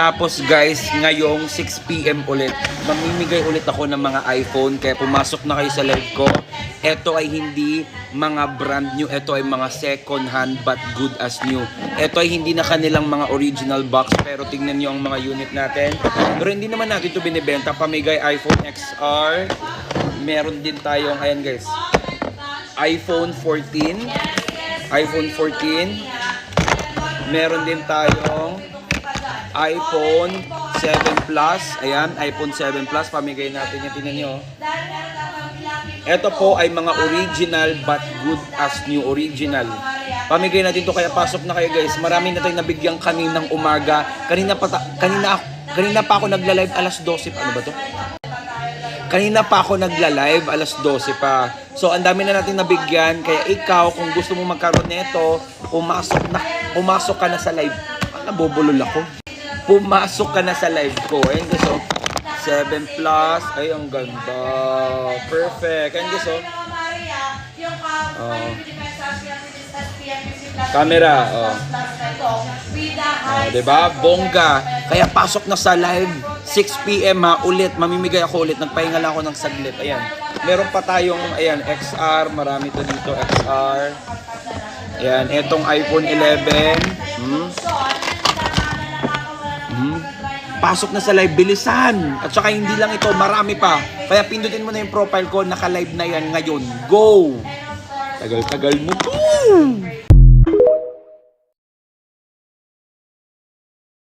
Tapos guys, ngayong 6 PM ulit, mamimigay ulit ako ng mga iPhone. Kaya pumasok na kayo sa live ko. Ito ay hindi mga brand new. Ito ay mga second hand but good as new. Ito ay hindi na kanilang mga original box. Pero tingnan nyo ang mga unit natin. Pero hindi naman natin ito binibenta. Pamigay iPhone XR. Meron din tayong, ayan guys, iPhone 14. iPhone 14. Meron din tayong iPhone 7 Plus. Ayan, iPhone 7 Plus. Pamigay natin yan. Tingnan nyo. Ito po ay mga original but good as new. Original. Pamigay natin to, kaya pasok na kayo guys. Marami na tayong nabigyan kaninang umaga. Kanina pa ako nagla-live alas 12. Ano ba to? Kanina pa ako nagla-live alas 12 pa. So ang dami na natin nabigyan. Kaya ikaw, kung gusto mo magkaroon nito, pumasok ka na sa live. Nabubulol ako. Pumasok ka na sa live ko. Ayun guys, oh. 7 Plus. Ay, ang ganda. Perfect. Ayun guys, oh. Camera. Oh. Diba? Bongga. Kaya pasok na sa live. 6 PM ha. Ulit. Mamimigay ako ulit. Nagpahinga lang ako ng saglit. Ayan. Meron pa tayong, ayan, XR. Marami to dito. XR. Ayan. Etong iPhone 11. Pasok na sa live, bilisan. At saka hindi lang ito, marami pa. Kaya pindutin mo na yung profile ko, naka-live na yan ngayon. Go! Tagal-tagal mo. Boom!